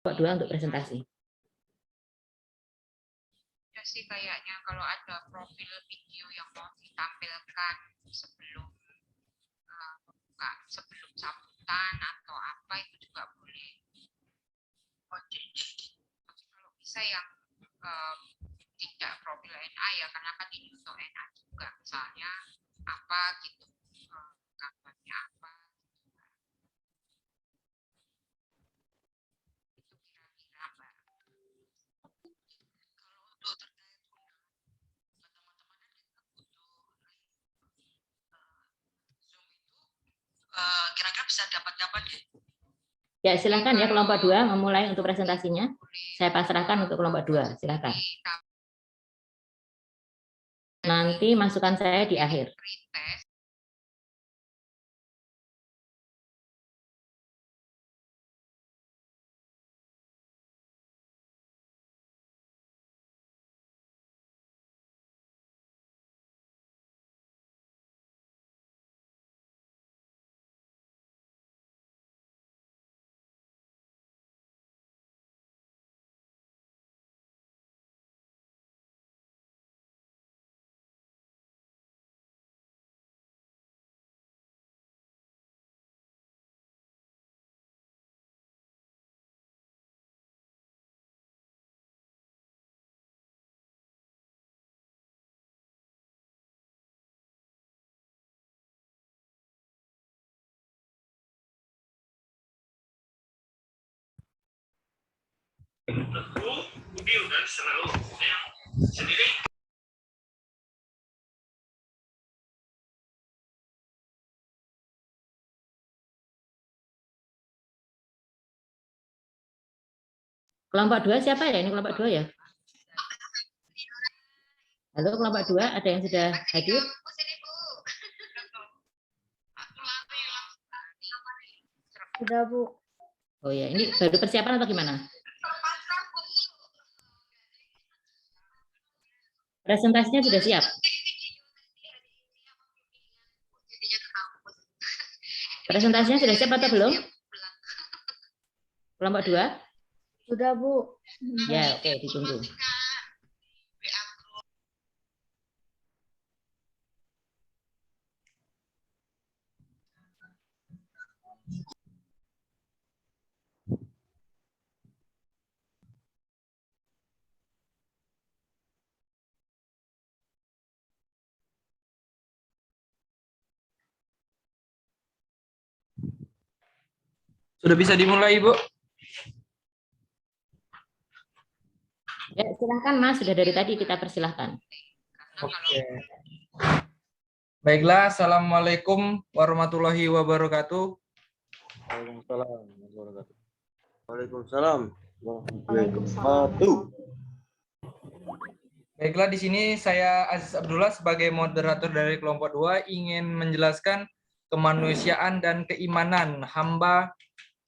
kelompok 2 untuk presentasi. Ya sih kayaknya kalau ada profil video yang mau ditampilkan sebelum sebelum sambutan atau apa itu juga boleh. Kalau bisa yang tidak profil NA ya, karena kan ini untuk NA juga, misalnya apa gitu, gambarnya apa itu kira-kira Mbak. Kalau untuk terkait teman-teman ada butuh Zoom itu kira-kira bisa dapat ya? Ya, silakan ya kelompok 2 memulai untuk presentasinya. Saya pasrahkan untuk kelompok 2, silakan. Nanti masukan saya di akhir. Kelompok 2 siapa ya? Ini kelompok 2 ya? Halo kelompok 2, ada yang sudah hadir? Sudah, Bu. Oh ya, ini baru persiapan atau gimana? Presentasinya sudah siap? Presentasinya sudah siap atau belum? Kelompok 2? Sudah, Bu. Ya, oke, ditunggu. Sudah bisa dimulai, Bu? Ya, silahkan Mas, sudah dari tadi kita persilahkan. Oke. Baiklah, Assalamualaikum warahmatullahi wabarakatuh. Waalaikumsalam warahmatullahi wabarakatuh. Waalaikumsalam warahmatullahi wabarakatuh. Baiklah, di sini saya Aziz Abdullah sebagai moderator dari kelompok 2 ingin menjelaskan kemanusiaan dan keimanan hamba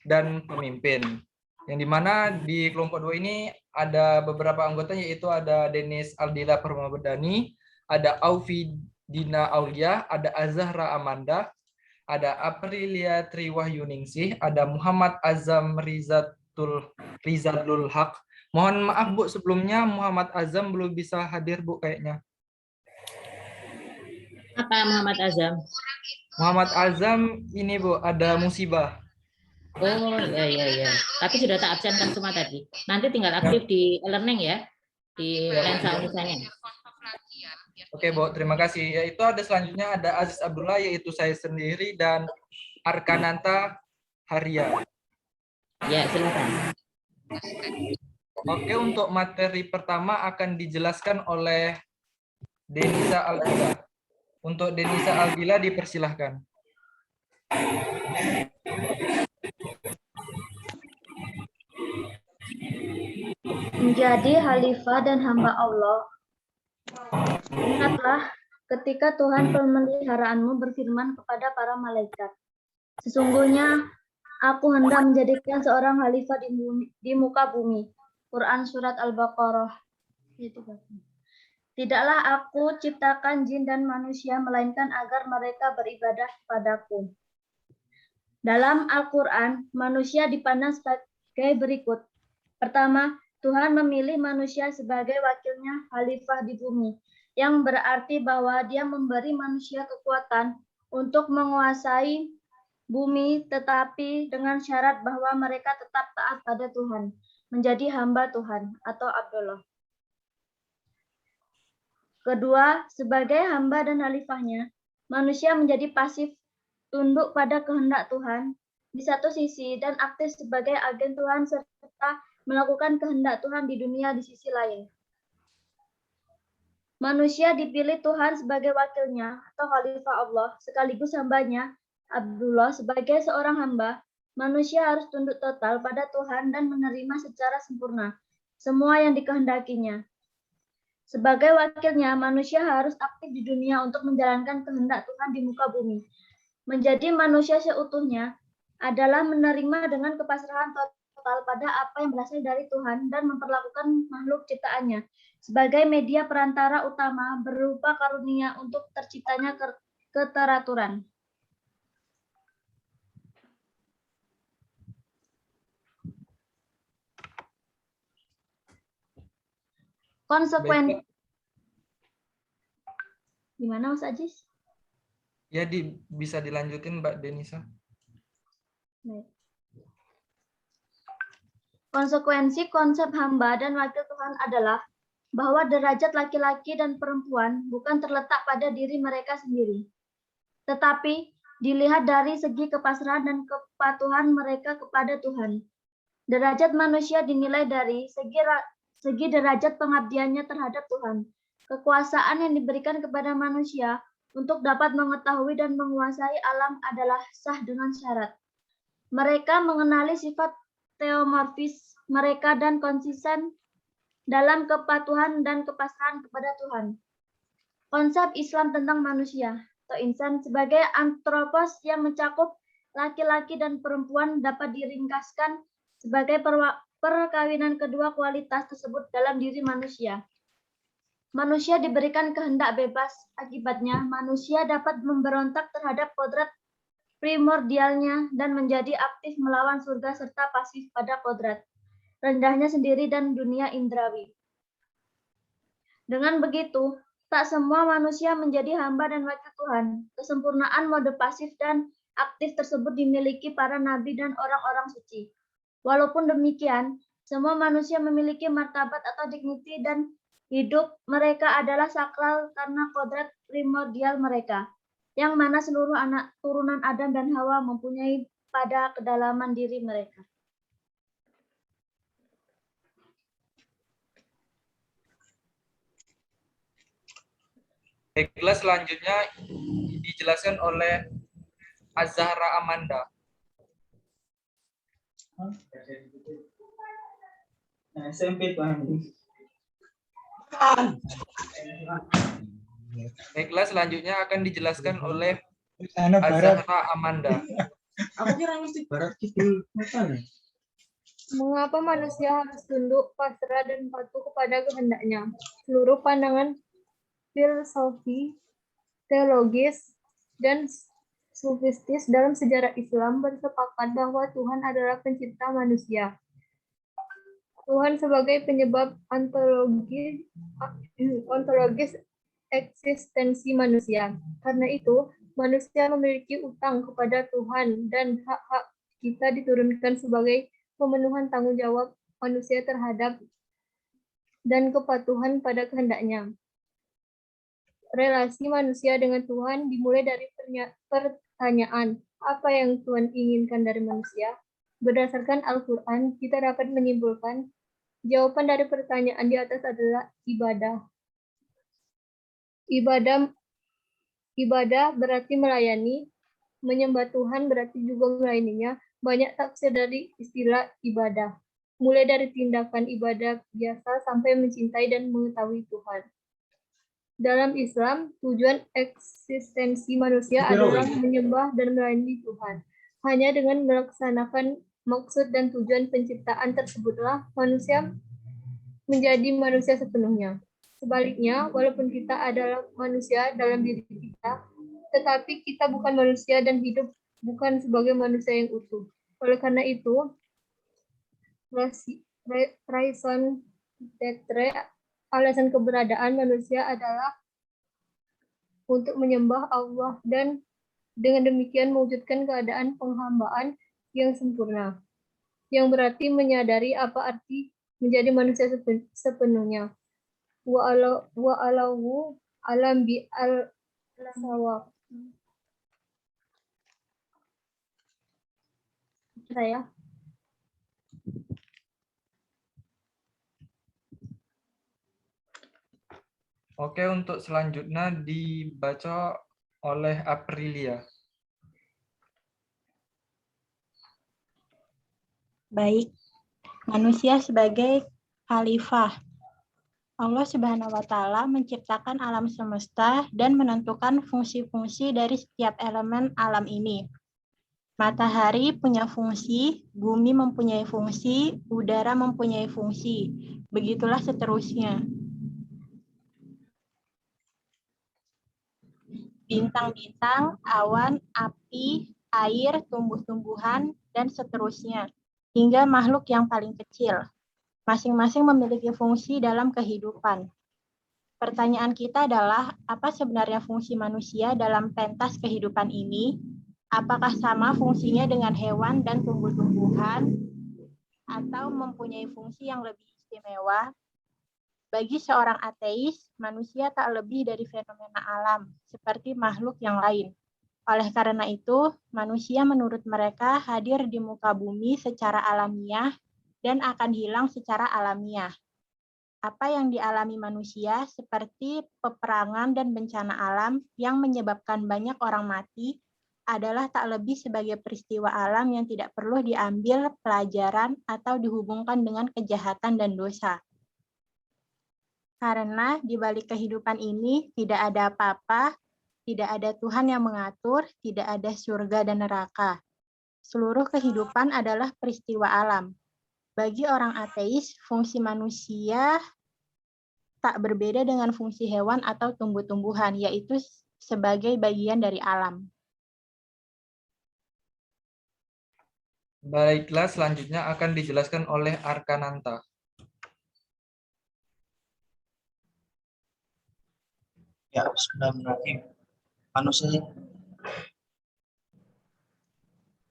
dan pemimpin. Yang dimana di kelompok 2 ini ada beberapa anggota, yaitu ada Denis Aldila Permabedani, ada Aufi Dina Aulia, ada Azahra Amanda, ada Aprilia Triwahyuningsih, ada Muhammad Azam Rizadul Haq. Mohon maaf Bu, sebelumnya Muhammad Azam belum bisa hadir Bu kayaknya. Apa Muhammad Azam? Muhammad Azam ini Bu, ada musibah. Oh, ya. Tapi sudah tak absenkan semua tadi. Nanti tinggal aktif di e-learning ya, di lensa misalnya. Oke, Bu, terima kasih. Yaitu ada selanjutnya ada Aziz Abdullah, yaitu saya sendiri, dan Arkananta Haria. Ya, silakan. Oke, untuk materi pertama akan dijelaskan oleh Denisa Aldila. Untuk Denisa Aldila dipersilahkan. Menjadi khalifah dan hamba Allah. Ingatlah ketika Tuhan pemeliharaanmu berfirman kepada para malaikat, sesungguhnya aku hendak menjadikan seorang khalifah di muka bumi. Quran Surat Al-Baqarah. Tidaklah aku ciptakan jin dan manusia, melainkan agar mereka beribadah kepadaku. Dalam Al-Quran, manusia dipandang sebagai berikut. Pertama, Tuhan memilih manusia sebagai wakilnya khalifah di bumi, yang berarti bahwa Dia memberi manusia kekuatan untuk menguasai bumi, tetapi dengan syarat bahwa mereka tetap taat pada Tuhan, menjadi hamba Tuhan atau Abdullah. Kedua, sebagai hamba dan khalifahnya, manusia menjadi pasif, tunduk pada kehendak Tuhan di satu sisi dan aktif sebagai agen Tuhan serta melakukan kehendak Tuhan di dunia di sisi lain. Manusia dipilih Tuhan sebagai wakilnya atau khalifah Allah sekaligus hambanya, Abdullah sebagai seorang hamba. Manusia harus tunduk total pada Tuhan dan menerima secara sempurna semua yang dikehendakinya. Sebagai wakilnya, manusia harus aktif di dunia untuk menjalankan kehendak Tuhan di muka bumi. Menjadi manusia seutuhnya adalah menerima dengan kepasrahan total pada apa yang berasal dari Tuhan dan memperlakukan makhluk ciptaannya sebagai media perantara utama berupa karunia untuk terciptanya keteraturan. Konsekuensi. Gimana Mas Ajis? Ya, bisa dilanjutin Mbak Denisa. Baik. Konsekuensi konsep hamba dan wakil Tuhan adalah bahwa derajat laki-laki dan perempuan bukan terletak pada diri mereka sendiri, tetapi dilihat dari segi kepasrahan dan kepatuhan mereka kepada Tuhan. Derajat manusia dinilai dari segi derajat pengabdiannya terhadap Tuhan. Kekuasaan yang diberikan kepada manusia untuk dapat mengetahui dan menguasai alam adalah sah dengan syarat. Mereka mengenali sifat teomorfis mereka dan konsisten dalam kepatuhan dan kepasrahan kepada Tuhan. Konsep Islam tentang manusia atau insan sebagai antropos yang mencakup laki-laki dan perempuan dapat diringkaskan sebagai perkawinan kedua kualitas tersebut dalam diri manusia. Manusia diberikan kehendak bebas, akibatnya manusia dapat memberontak terhadap kodrat primordialnya dan menjadi aktif melawan surga serta pasif pada kodrat rendahnya sendiri dan dunia indrawi. Dengan begitu, tak semua manusia menjadi hamba dan wakil Tuhan. Kesempurnaan mode pasif dan aktif tersebut dimiliki para nabi dan orang-orang suci. Walaupun demikian, semua manusia memiliki martabat atau dignity dan hidup mereka adalah sakral karena kodrat primordial mereka, yang mana seluruh anak turunan Adam dan Hawa mempunyai pada kedalaman diri mereka. Baiklah, selanjutnya dijelaskan oleh Az-Zahra Amanda. SMP Baiklah, selanjutnya akan dijelaskan oleh Az-Zahra Amanda. Aku kira mesti barat gitu. Mengapa manusia harus tunduk, pasrah, dan patuh kepada kehendaknya? Seluruh pandangan filosofi, teologis, dan sufistis dalam sejarah Islam bersepakat bahwa Tuhan adalah pencipta manusia. Tuhan sebagai penyebab ontologis eksistensi manusia. Karena itu, manusia memiliki utang kepada Tuhan dan hak-hak kita diturunkan sebagai pemenuhan tanggung jawab manusia terhadap dan kepatuhan pada kehendaknya. Relasi manusia dengan Tuhan dimulai dari pertanyaan, apa yang Tuhan inginkan dari manusia? Berdasarkan Al-Quran, kita dapat menyimpulkan jawaban dari pertanyaan di atas adalah ibadah. Ibadah berarti melayani, menyembah Tuhan berarti juga melayaninya. Banyak tafsir dari istilah ibadah, mulai dari tindakan ibadah biasa sampai mencintai dan mengetahui Tuhan. Dalam Islam, tujuan eksistensi manusia adalah menyembah dan melayani Tuhan. Hanya dengan melaksanakan maksud dan tujuan penciptaan tersebutlah manusia menjadi manusia sepenuhnya. Sebaliknya, walaupun kita adalah manusia dalam diri kita, tetapi kita bukan manusia dan hidup bukan sebagai manusia yang utuh. Oleh karena itu, raison d'être, alasan keberadaan manusia adalah untuk menyembah Allah dan dengan demikian mewujudkan keadaan penghambaan yang sempurna, yang berarti menyadari apa arti menjadi manusia sepenuhnya. Wa alahu alam bi al sawab. Saya. Oke, untuk selanjutnya dibaca oleh Aprilia. Baik, manusia sebagai khalifah. Allah Subhanahu wa Ta'ala menciptakan alam semesta dan menentukan fungsi-fungsi dari setiap elemen alam ini. Matahari punya fungsi, bumi mempunyai fungsi, udara mempunyai fungsi. Begitulah seterusnya. Bintang-bintang, awan, api, air, tumbuh-tumbuhan, dan seterusnya, hingga makhluk yang paling kecil. Masing-masing memiliki fungsi dalam kehidupan. Pertanyaan kita adalah, apa sebenarnya fungsi manusia dalam pentas kehidupan ini? Apakah sama fungsinya dengan hewan dan tumbuh-tumbuhan, atau mempunyai fungsi yang lebih istimewa? Bagi seorang ateis, manusia tak lebih dari fenomena alam, seperti makhluk yang lain. Oleh karena itu, manusia menurut mereka hadir di muka bumi secara alamiah dan akan hilang secara alamiah. Apa yang dialami manusia seperti peperangan dan bencana alam yang menyebabkan banyak orang mati adalah tak lebih sebagai peristiwa alam yang tidak perlu diambil pelajaran atau dihubungkan dengan kejahatan dan dosa. Karena di balik kehidupan ini tidak ada apa-apa, tidak ada Tuhan yang mengatur, tidak ada surga dan neraka. Seluruh kehidupan adalah peristiwa alam. Bagi orang ateis, fungsi manusia tak berbeda dengan fungsi hewan atau tumbuh-tumbuhan, yaitu sebagai bagian dari alam. Baiklah, selanjutnya akan dijelaskan oleh Arkananta. Ya, bismillahirrahmanirrahim. Manusia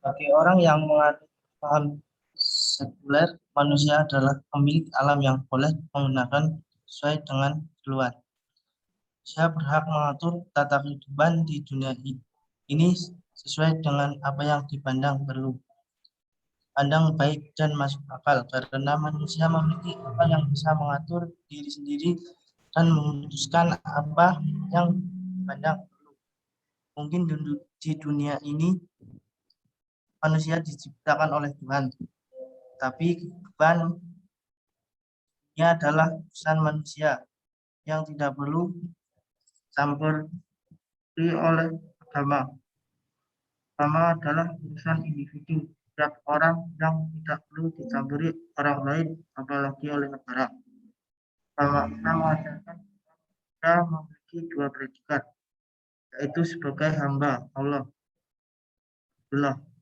bagi orang yang menganut paham sekuler, manusia adalah pemilik alam yang boleh menggunakan sesuai dengan keluar. Saya berhak mengatur tata kehidupan di dunia ini sesuai dengan apa yang dipandang perlu, pandang baik dan masuk akal, karena manusia memiliki apa yang bisa mengatur diri sendiri dan memutuskan apa yang dipandang perlu. Mungkin di dunia ini manusia diciptakan oleh Tuhan, tapi kehidupan ini adalah urusan manusia yang tidak perlu campur oleh agama. Agama adalah urusan individu, setiap orang yang tidak perlu dicampuri orang lain, apalagi oleh negara. Agama Islam mengajarkan kita memiliki dua predikat, yaitu sebagai hamba Allah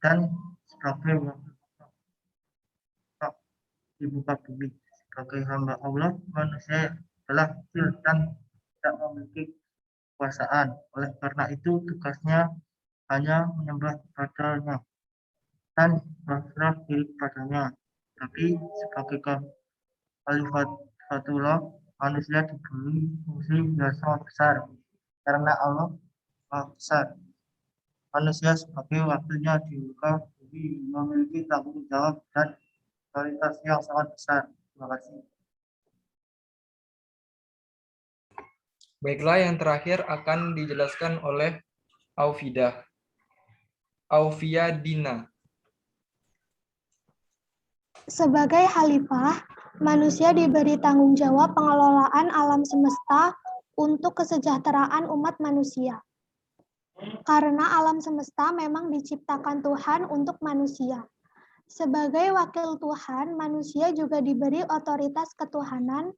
dan sebagai di muka bumi. Sebagai hamba Allah, manusia adalah kecil dan tidak memiliki kekuasaan. Oleh karena itu, tugasnya hanya menyembah kepadanya dan berserah diri kepadanya. Tapi sebagai khalifatullah, manusia diberi fungsi yang sangat besar karena Allah Maha Besar. Manusia sebagai wakilnya di muka bumi memiliki tanggung jawab dan kualitas yang sangat besar. Terima kasih. Baiklah, yang terakhir akan dijelaskan oleh Aufia Dina. Sebagai khalifah, manusia diberi tanggung jawab pengelolaan alam semesta untuk kesejahteraan umat manusia. Karena alam semesta memang diciptakan Tuhan untuk manusia. Sebagai wakil Tuhan, manusia juga diberi otoritas ketuhanan,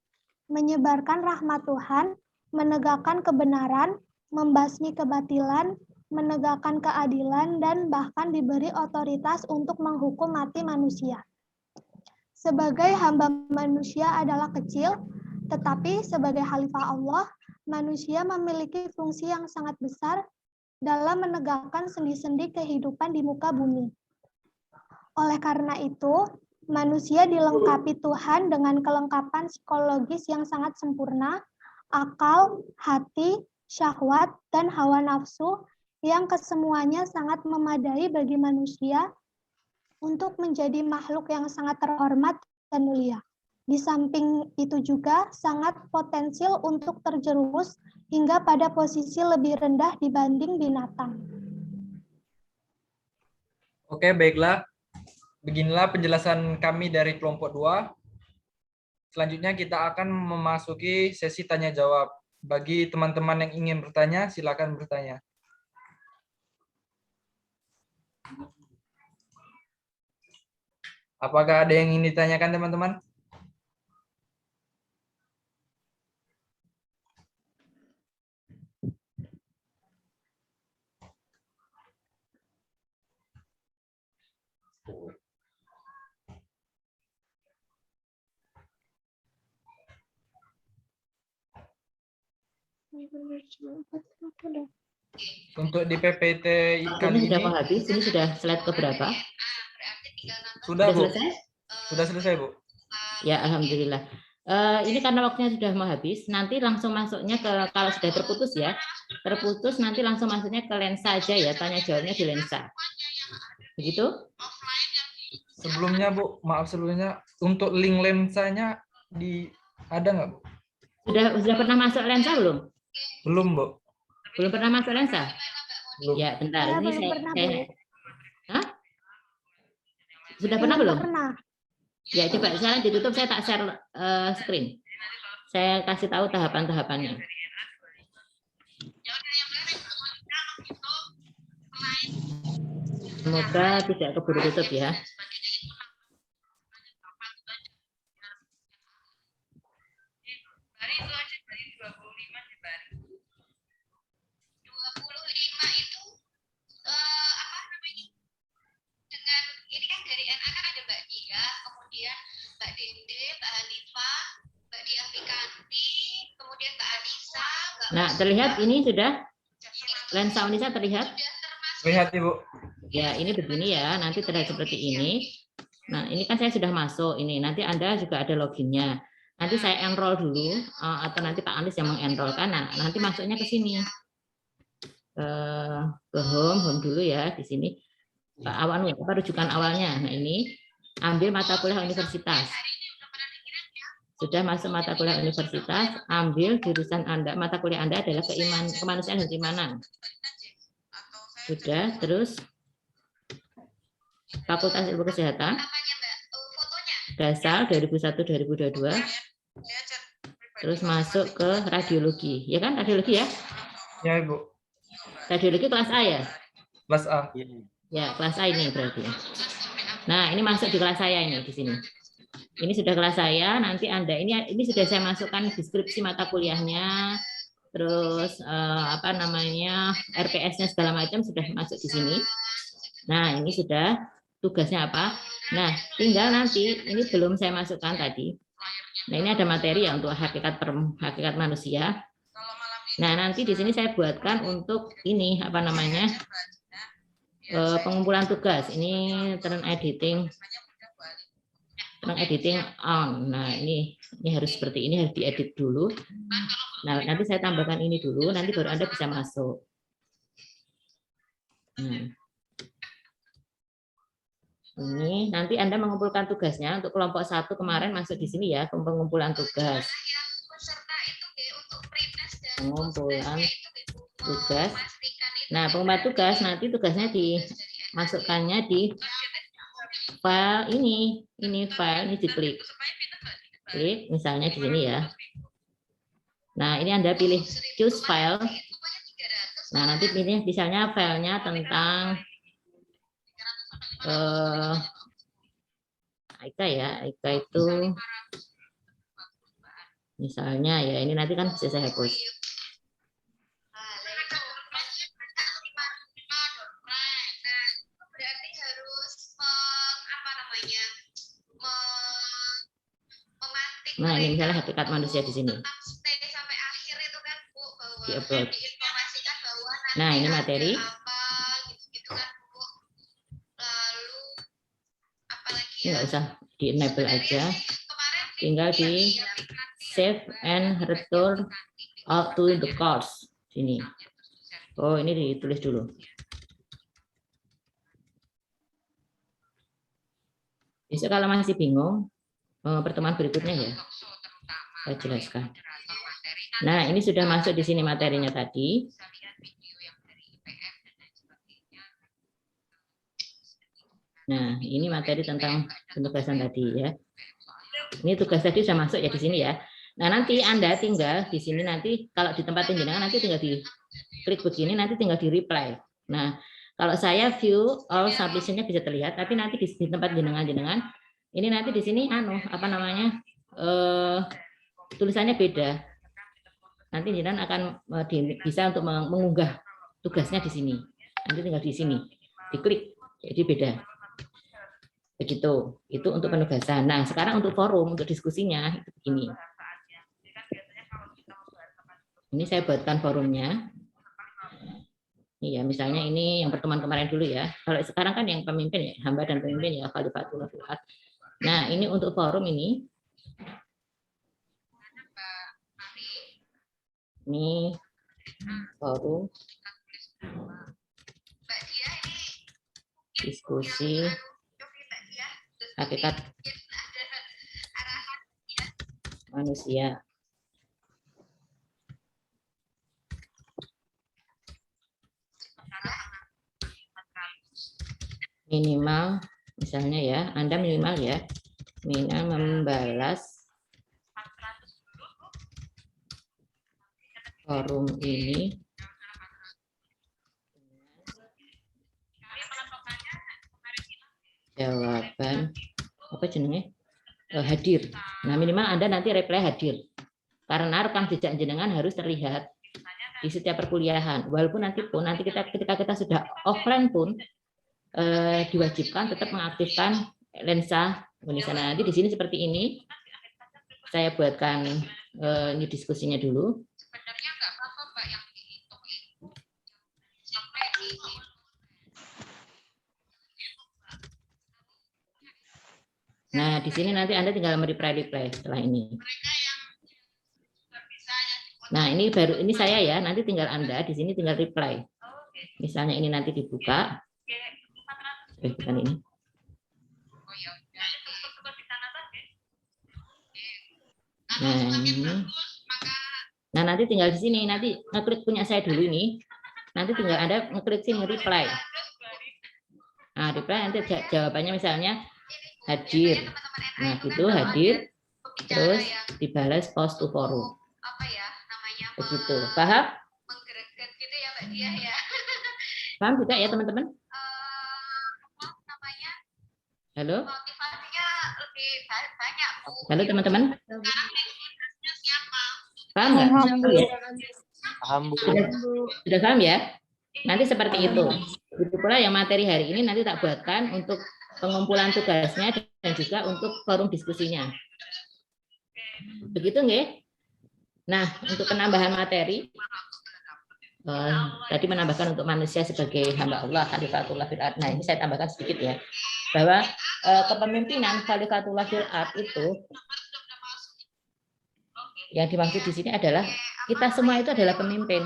menyebarkan rahmat Tuhan, menegakkan kebenaran, membasmi kebatilan, menegakkan keadilan, dan bahkan diberi otoritas untuk menghukum mati manusia. Sebagai hamba manusia adalah kecil, tetapi sebagai khalifah Allah, manusia memiliki fungsi yang sangat besar dalam menegakkan sendi-sendi kehidupan di muka bumi. Oleh karena itu, manusia dilengkapi Tuhan dengan kelengkapan psikologis yang sangat sempurna, akal, hati, syahwat, dan hawa nafsu yang kesemuanya sangat memadai bagi manusia untuk menjadi makhluk yang sangat terhormat dan mulia. Di samping itu juga sangat potensial untuk terjerumus hingga pada posisi lebih rendah dibanding binatang. Oke, baiklah. Beginilah penjelasan kami dari kelompok 2. Selanjutnya kita akan memasuki sesi tanya jawab. Bagi teman-teman yang ingin bertanya, silakan bertanya. Apakah ada yang ingin ditanyakan, teman-teman? Untuk di PPT kali Ini sudah ini mau habis, ini sudah slide keberapa? sudah, Bu. Selesai? Sudah selesai, Bu. Ya, alhamdulillah. Ini karena waktunya sudah mau habis, nanti langsung masuknya ke, kalau sudah terputus ya, terputus nanti langsung masuknya ke lensa aja ya, tanya jawabnya di lensa. Begitu? Sebelumnya, Bu, maaf sebelumnya, untuk link lensanya ada nggak, Bu? Sudah pernah masuk lensa belum? Belum, Bu. Belum pernah masuk lensa? Belum. Ya, bentar. Saya Ini belum pernah, Bu. Hah? Sudah pernah belum? Pernah. Ya, coba sekarang ditutup, saya tak share screen. Saya kasih tahu tahapan-tahapannya. Semoga tidak keburu tutup ya. Nah, terlihat ini sudah lensa Unisa terlihat? Lihat, Ibu. Ya, ini begini ya, nanti terlihat seperti ini. Nah, ini kan saya sudah masuk ini. Nanti Anda juga ada loginnya. Nanti saya enroll dulu atau nanti Pak Anis yang mengenrollkan. Nah, nanti masuknya ke sini. Ke home dulu ya di sini. Awalnya apa rujukan awalnya. Nah, ini ambil mata kuliah universitas. Sudah masuk mata kuliah universitas, ambil jurusan Anda, mata kuliah Anda adalah kemanusiaan dan keimanan. Sudah, terus Fakultas Ilmu Kesehatan, dasar 2001-2022, terus masuk ke radiologi, ya kan radiologi ya? Ya, Ibu. Radiologi kelas A ya? Kelas A. Ya, kelas A ini berarti. Nah, ini masuk di kelas saya ini di sini. Ini sudah kelas saya, nanti Anda ini sudah saya masukkan deskripsi mata kuliahnya, terus apa namanya RPS-nya segala macam sudah masuk di sini. Nah, ini sudah tugasnya apa? Nah, tinggal nanti ini belum saya masukkan tadi. Nah, ini ada materi ya untuk hakikat manusia. Nah, nanti di sini saya buatkan untuk ini apa namanya pengumpulan tugas. Ini turn editing on. Nah, ini harus seperti ini, harus diedit dulu. Nah, nanti saya tambahkan ini dulu, nanti baru Anda bisa masuk. Ini nanti Anda mengumpulkan tugasnya untuk kelompok 1 kemarin masuk di sini ya, pengumpulan tugas. Pengumpulan tugas. Nah, pengumpulan tugas nanti tugasnya dimasukkannya di file ini file ini diklik. Klik misalnya di sini ya. Nah, ini Anda pilih choose file. Nah, nanti pilih misalnya filenya tentang Aika ya. Aika itu misalnya ya, ini nanti kan bisa saya hapus. Nah, ini misalnya hakikat manusia di sini. stay sampai akhir itu kan Bu, bahwa Di-upload. diinformasikan bahwa nanti Nah, ini ada materi. apa gitu-gitu kan Bu. Lalu apalagi Ini nggak usah di-enable aja. kemarin Tinggal di save and return out to the course. Sini. Oh, ini ditulis dulu. Besok kalau masih bingung, pertemuan berikutnya ya, saya jelaskan. Nah, ini sudah masuk di sini materinya tadi. Nah, ini materi tentang penugasan tadi ya. Ini tugas tadi sudah masuk ya di sini ya. Nah, nanti Anda tinggal di sini nanti kalau di tempat jenengan nanti tinggal di klik begini, nanti tinggal di reply. Nah, kalau saya view all submission-nya bisa terlihat, tapi nanti di tempat jenengan ini nanti di sini apa namanya? Tulisannya beda. Nanti jenengan akan bisa untuk mengunggah tugasnya di sini. Nanti tinggal di sini, diklik, jadi beda. Begitu, itu untuk penugasan. Nah, sekarang untuk forum, untuk diskusinya, itu begini. Ini saya buatkan forumnya. Iya, misalnya ini yang pertemuan kemarin dulu ya. Kalau sekarang kan yang pemimpin ya, hamba dan pemimpin ya, Khalifatullah fil Ard. Nah, ini untuk forum ini. Ini forum diskusi hakikat manusia. Minimal, misalnya ya, Anda minimal ya, minimal membalas forum ini jawaban apa jenenge hadir. Nah, minimal Anda nanti reply hadir, karena rekam jejak jenengan harus terlihat di setiap perkuliahan. Walaupun nanti ketika kita sudah offline pun diwajibkan tetap mengaktifkan lensa penulisan. Nanti di sini seperti ini. Saya buatkan ini diskusinya dulu. Sebenarnya nggak apa-apa Mbak yang dihitung itu. Nah, di sini nanti Anda tinggal reply setelah ini. Nah, ini baru ini saya ya, nanti tinggal Anda di sini tinggal reply. Misalnya ini nanti dibuka. Bukan ini. Nah, ini. Nah, nanti tinggal di sini, nanti ngeklik punya saya dulu ini. Nanti tinggal Anda ngeklik sini reply. Nah, reply nanti jawabannya misalnya hadir. Nah, gitu hadir. Terus dibalas post to forum. Apa ya namanya? Begitu. Paham? Menggerakkan gitu ya Mbak Dia ya. Paham tidak ya, teman-teman? Apa namanya? Halo? Motivasinya lebih banyak Bu. Halo, teman-teman? Sekarang tugasnya siapa? Paham nggak? Paham, Bu. Sudah paham ya? Nanti seperti itu. Itu pula yang materi hari ini nanti tak buatkan untuk pengumpulan tugasnya dan juga untuk forum diskusinya. Begitu nggih? Nah, untuk penambahan materi tadi menambahkan untuk manusia sebagai hamba Allah, Khalifatullah fil Ard. Nah, ini saya tambahkan sedikit ya. Bahwa kepemimpinan Khalifatullah fil Ard itu yang dimaksud di sini adalah kita semua itu adalah pemimpin.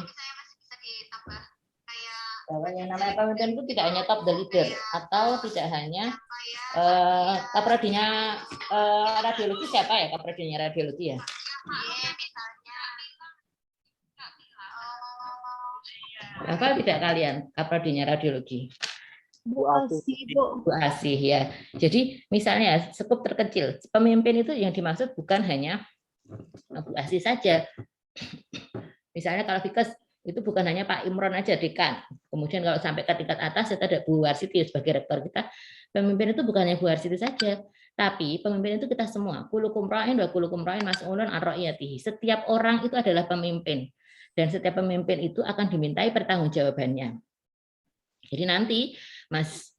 Bahwa yang namanya pemimpin itu tidak hanya top the leader atau tidak hanya kaprodinya radiologi siapa ya, kaprodinya radiologi ya. Hafal tidak kalian kaprodinya radiologi? Bu Asih, Bu. Bu Asih ya. Jadi misalnya skup terkecil, pemimpin itu yang dimaksud bukan hanya Bu Asih saja. Misalnya kalau Fikes itu bukan hanya Pak Imron aja dekan. Kemudian kalau sampai ke tingkat atas itu ada Bu Warsiti sebagai rektor kita. Pemimpin itu bukan hanya Bu Warsiti saja, tapi pemimpin itu kita semua. Kulukum ra'in wa kulukum ra'in mas'ulun an ra'iyatihi. Setiap orang itu adalah pemimpin dan setiap pemimpin itu akan dimintai pertanggungjawabannya. Jadi nanti Mas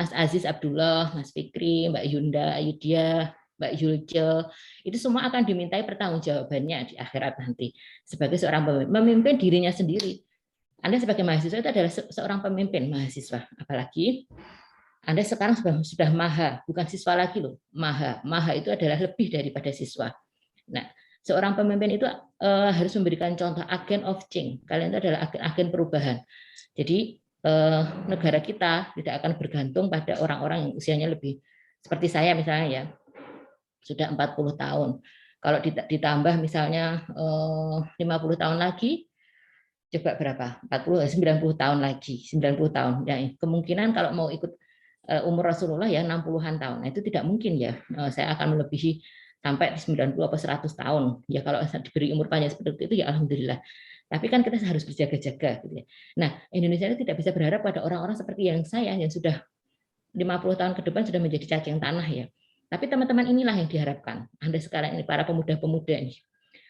Aziz Abdullah, Mas Fikri, Mbak Yunda, Ayudia, Mbak Yulce, itu semua akan dimintai pertanggungjawabannya di akhirat nanti sebagai seorang pemimpin, memimpin dirinya sendiri. Anda sebagai mahasiswa itu adalah seorang pemimpin mahasiswa, apalagi Anda sekarang sudah maha, bukan siswa lagi loh, maha. Maha itu adalah lebih daripada siswa. Nah, seorang pemimpin itu harus memberikan contoh agen of change. Kalian itu adalah agen perubahan. Jadi negara kita tidak akan bergantung pada orang-orang yang usianya lebih seperti saya misalnya ya, sudah 40 tahun. Kalau ditambah misalnya 50 tahun lagi, coba berapa? 90 tahun lagi, 90 tahun. Ya, kemungkinan kalau mau ikut umur Rasulullah ya 60-an tahun. Nah, itu tidak mungkin ya. Saya akan melebihi sampai 90 atau 100 tahun. Ya kalau diberi umur panjang seperti itu ya alhamdulillah. Tapi kan kita harus berjaga-jaga gitu ya. Nah, Indonesia itu tidak bisa berharap pada orang-orang seperti yang saya yang sudah 50 tahun ke depan sudah menjadi cacing tanah ya. Tapi teman-teman inilah yang diharapkan. Anda sekarang ini para pemuda-pemuda ini.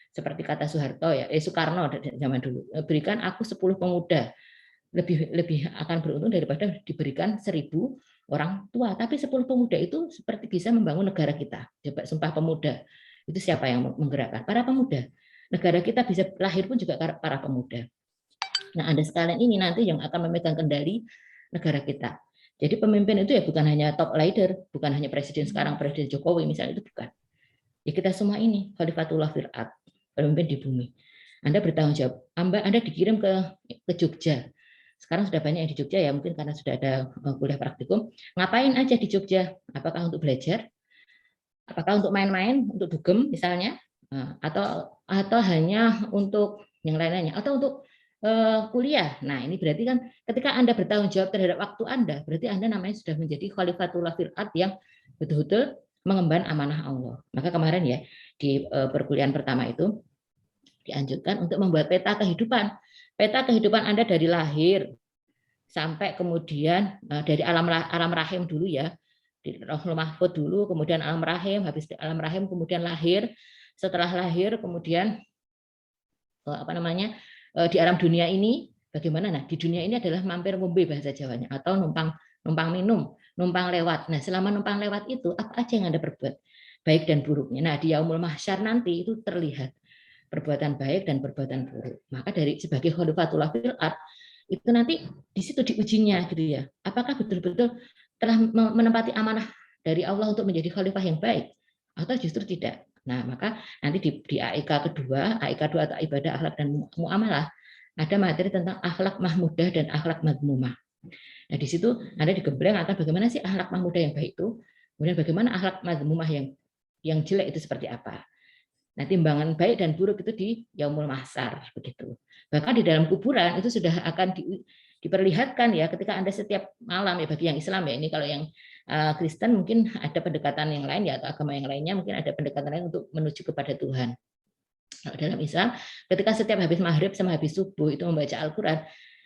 Seperti kata Soeharto ya, Soekarno zaman dulu, berikan aku 10 pemuda. Lebih akan beruntung daripada diberikan 1000 orang tua. Tapi 10 pemuda itu seperti bisa membangun negara kita. Coba Sumpah Pemuda. Itu siapa yang menggerakkan? Para pemuda. Negara kita bisa lahir pun juga para pemuda. Nah, Anda sekalian ini nanti yang akan memegang kendali negara kita. Jadi pemimpin itu ya bukan hanya top leader, bukan hanya presiden sekarang, Presiden Jokowi misalnya, itu bukan. Ya kita semua ini, Khalifatullah fil ard, pemimpin di bumi. Anda bertanggung jawab. Anda dikirim ke Jogja. Sekarang sudah banyak yang di Jogja ya, mungkin karena sudah ada kuliah praktikum. Ngapain aja di Jogja? Apakah untuk belajar? Apakah untuk main-main, untuk dugem misalnya? Atau hanya untuk yang lain-lainnya? Atau untuk kuliah? Nah, ini berarti kan ketika Anda bertanggung jawab terhadap waktu Anda, berarti Anda namanya sudah menjadi Khalifatullah fil ard yang betul-betul mengemban amanah Allah. Maka kemarin ya, di perkuliahan pertama itu, dianjurkan untuk membuat peta kehidupan. Peta kehidupan Anda dari lahir sampai kemudian dari alam rahim dulu ya, di Lauhul Mahfuz dulu, kemudian alam rahim, habis di alam rahim kemudian lahir, setelah lahir kemudian di alam dunia ini bagaimana? Nah, di dunia ini adalah mampir ngombe bahasa Jawanya, atau numpang minum, numpang lewat. Nah, selama numpang lewat itu apa aja yang Anda perbuat, baik dan buruknya. Nah, di Yaumul Mahsyar nanti itu terlihat perbuatan baik dan perbuatan buruk. Maka dari sebagai Khalifatullah fil ard itu nanti di situ diujinya gitu ya. Apakah betul-betul telah menempati amanah dari Allah untuk menjadi khalifah yang baik atau justru tidak. Nah, maka nanti di AIK kedua atau ibadah, akhlak dan muamalah, ada materi tentang akhlak mahmudah dan akhlak madmumah. Nah, di situ Anda digembleng akan bagaimana sih akhlak mahmudah yang baik itu, kemudian bagaimana akhlak madmumah yang jelek itu seperti apa. Nah, timbangan baik dan buruk itu di Yaumul Mahsyar begitu. Bahkan di dalam kuburan itu sudah akan diperlihatkan ya ketika Anda setiap malam ya, bagi yang Islam ya, ini kalau yang Kristen mungkin ada pendekatan yang lain ya, atau agama yang lainnya mungkin ada pendekatan lain untuk menuju kepada Tuhan. Kalau dalam Islam ketika setiap habis maghrib sama habis subuh itu membaca Al-Quran,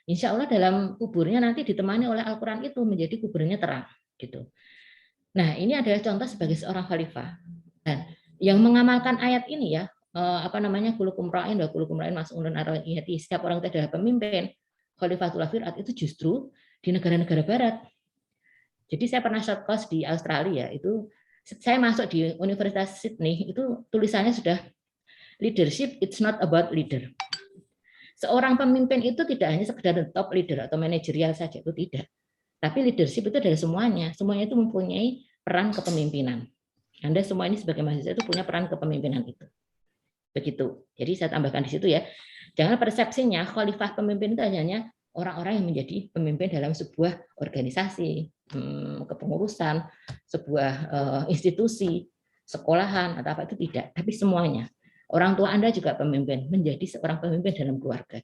insya Allah dalam kuburnya nanti ditemani oleh Al-Quran itu menjadi kuburnya terang gitu. Nah, ini adalah contoh sebagai seorang khalifah. Dan yang mengamalkan ayat ini ya, kulukum ra'in wa kulukum ra'in mas'ulun an ra'iyati, setiap orang itu adalah pemimpin, Khalifatullah fil ard, itu justru di negara-negara barat. Jadi saya pernah short course di Australia, itu saya masuk di Universitas Sydney, itu tulisannya sudah leadership it's not about leader. Seorang pemimpin itu tidak hanya sekedar top leader atau manajerial saja, itu tidak. Tapi leadership itu adalah semuanya. Semuanya itu mempunyai peran kepemimpinan. Anda semua ini sebagai mahasiswa itu punya peran kepemimpinan itu. Begitu. Jadi saya tambahkan di situ ya. Jangan persepsinya khalifah pemimpin itu hanya orang-orang yang menjadi pemimpin dalam sebuah organisasi, kepengurusan, sebuah institusi, sekolahan atau apa, itu tidak. Tapi semuanya. Orang tua Anda juga pemimpin, menjadi seorang pemimpin dalam keluarga.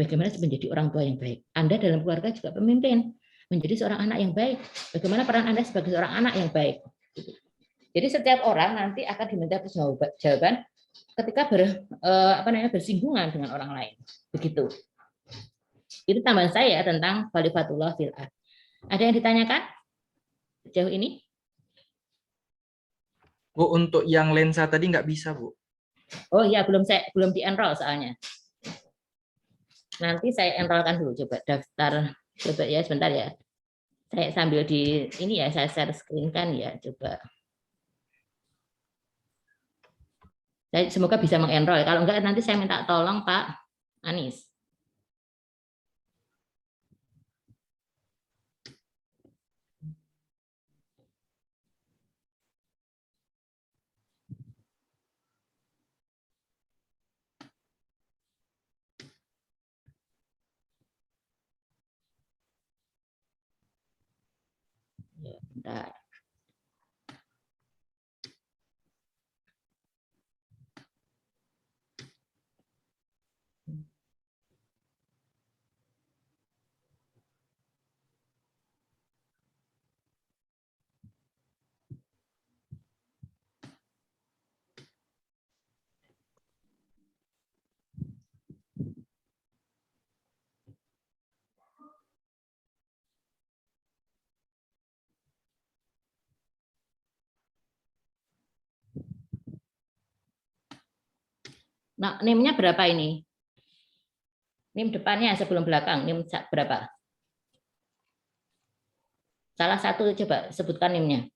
Bagaimana menjadi orang tua yang baik. Anda dalam keluarga juga pemimpin, menjadi seorang anak yang baik. Bagaimana peran Anda sebagai seorang anak yang baik. Jadi setiap orang nanti akan diminta jawaban ketika bersinggungan dengan orang lain. Begitu. Itu tambahan saya tentang Khalifatullah fil ard. Ada yang ditanyakan sejauh ini? Bu, untuk yang lensa tadi nggak bisa, Bu. Oh iya, belum di-enroll soalnya. Nanti saya enrollkan dulu, coba daftar, coba ya sebentar ya. Saya sambil saya share screen kan ya, coba. Semoga bisa mengenroll. Kalau enggak nanti saya minta tolong Pak Anies. Ya, bentar. Nah, NIM-nya berapa ini? NIM depannya sebelum belakang, NIM berapa? Salah satu coba sebutkan NIM-nya.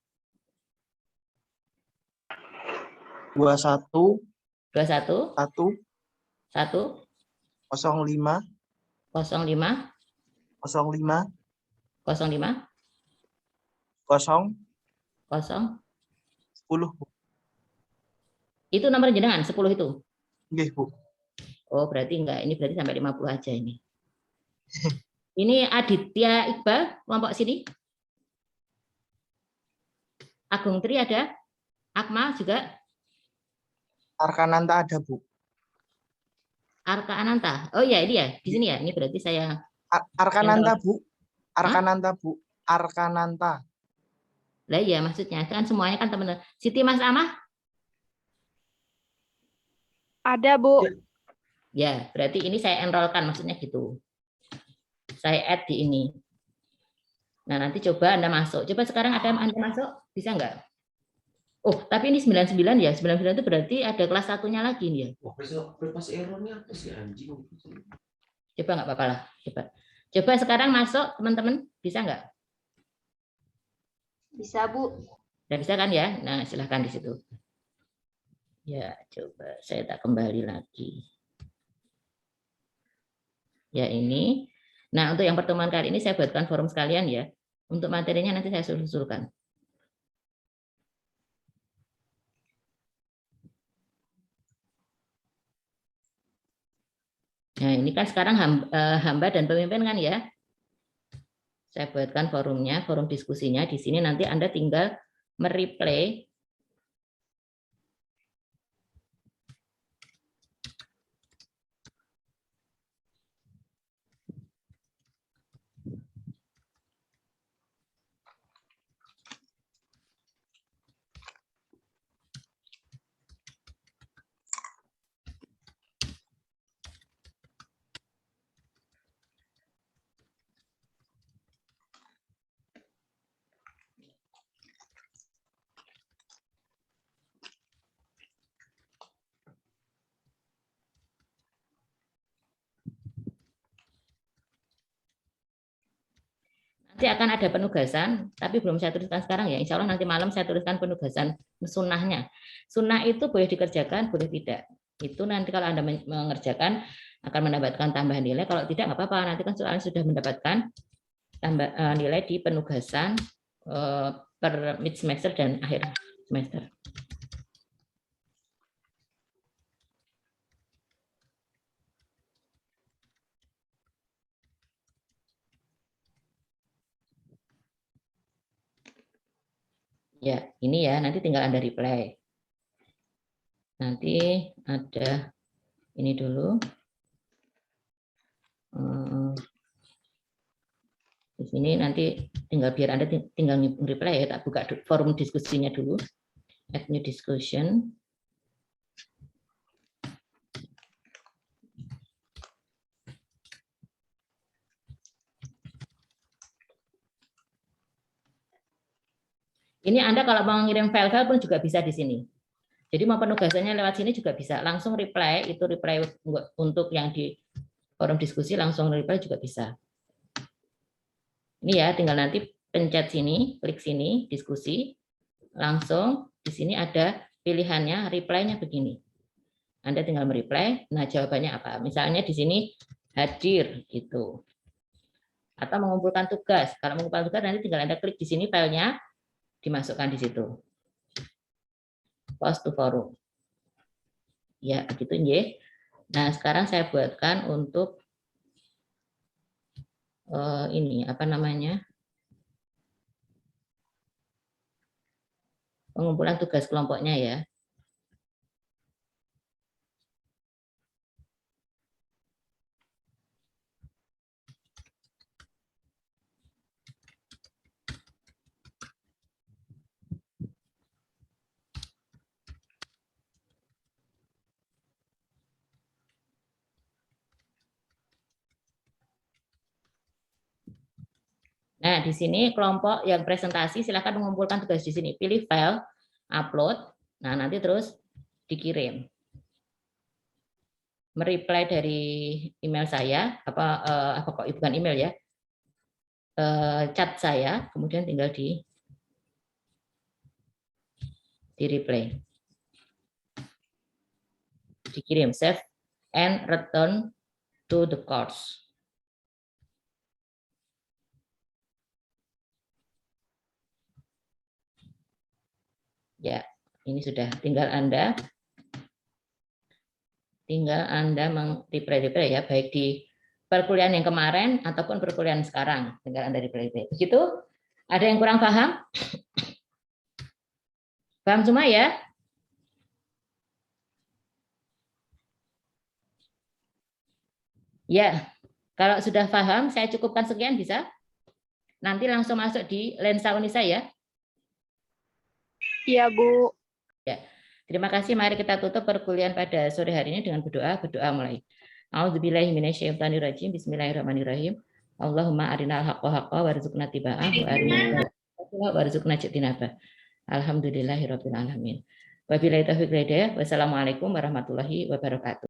21 21 1 1 05 05 05 05 0 0 10. itu nomor jenengan 10 itu. Nggih, Bu. Oh, berarti enggak, ini berarti sampai 50 aja ini. Ini Aditya Iqbal, kelompok sini. Agung Tri ada? Akmal juga? Arkananta ada, Bu. Arka Ananta. Oh ya, ini ya, di sini ya. Ini berarti saya Arkananta, Bu. Arkananta, Bu. Arkananta. Lah iya maksudnya kan semuanya kan teman-teman. Siti Mas Amah? Ada, Bu. Ya, berarti ini saya enrollkan maksudnya gitu. Saya add di ini. Nah, nanti coba Anda masuk. Coba sekarang ada Anda masuk, bisa nggak? Oh, tapi ini 99 ya. 99 itu berarti ada kelas satunya lagi nih ya. Pas errornya apa sih anjing? Coba nggak apa-apa lah. Coba sekarang masuk teman-teman, bisa nggak? Bisa, Bu. Udah bisa kan ya? Nah, silahkan di situ. Ya, coba saya tak kembali lagi. Ya, ini. Nah, untuk yang pertemuan kali ini saya buatkan forum sekalian ya. Untuk materinya nanti saya susulkan. Nah, ini kan sekarang hamba dan pemimpin kan ya. Saya buatkan forumnya, forum diskusinya. Di sini nanti Anda tinggal mereplay. Nanti akan ada penugasan, tapi belum saya tuliskan sekarang ya. Insya Allah nanti malam saya tuliskan penugasan sunnahnya. Sunnah itu boleh dikerjakan, boleh tidak. Itu nanti kalau Anda mengerjakan akan mendapatkan tambahan nilai. Kalau tidak, nggak apa-apa. Nanti kan soalnya sudah mendapatkan nilai di penugasan per mid semester dan akhir semester. Ya, ini ya, nanti tinggal Anda reply. Nanti ada ini dulu. Di sini nanti tinggal biar Anda tinggal reply ya, tak buka forum diskusinya dulu. Add new discussion. Ini Anda kalau mau ngirim file-file pun juga bisa di sini. Jadi mau penugasannya lewat sini juga bisa. Langsung reply, itu reply untuk yang di forum diskusi, langsung reply juga bisa. Ini ya, tinggal nanti pencet sini, klik sini, diskusi. Langsung di sini ada pilihannya, reply-nya begini. Anda tinggal mereply. Nah, jawabannya apa? Misalnya di sini hadir gitu. Atau mengumpulkan tugas. Kalau mengumpulkan tugas nanti tinggal Anda klik di sini filenya, dimasukkan di situ. Post to forum. Ya, begitu nggih. Nah, sekarang saya buatkan untuk ini apa namanya? Pengumpulan tugas kelompoknya ya. Nah, di sini kelompok yang presentasi silakan mengumpulkan tugas di sini. Pilih file, upload. Nah, nanti terus dikirim. Mereply dari email saya, apa kok bukan email ya, chat saya, kemudian tinggal di reply, dikirim, save and return to the course. Ya, ini sudah. Tinggal Anda meng-reply ya, baik di perkuliahan yang kemarin ataupun perkuliahan sekarang. Tinggal Anda reply. Begitu? Ada yang kurang paham? Paham semua ya? Ya, kalau sudah paham, saya cukupkan sekian bisa? Nanti langsung masuk di Lensa Unisa ya? Iya, Bu. Ya, terima kasih. Mari kita tutup perkuliahan pada sore hari ini dengan berdoa. Berdoa mulai. A'udzubillahi minasyaitonirrajim. Bismillahirrahmanirrahim. Allahumma arinal haqqa haqqa warzuqna tiba'ah wa arinal batila warzuqna ijtinabah. Alhamdulillahirabbil alamin. Wabillahi taufiq wal hidayah. Wassalamualaikum warahmatullahi wabarakatuh.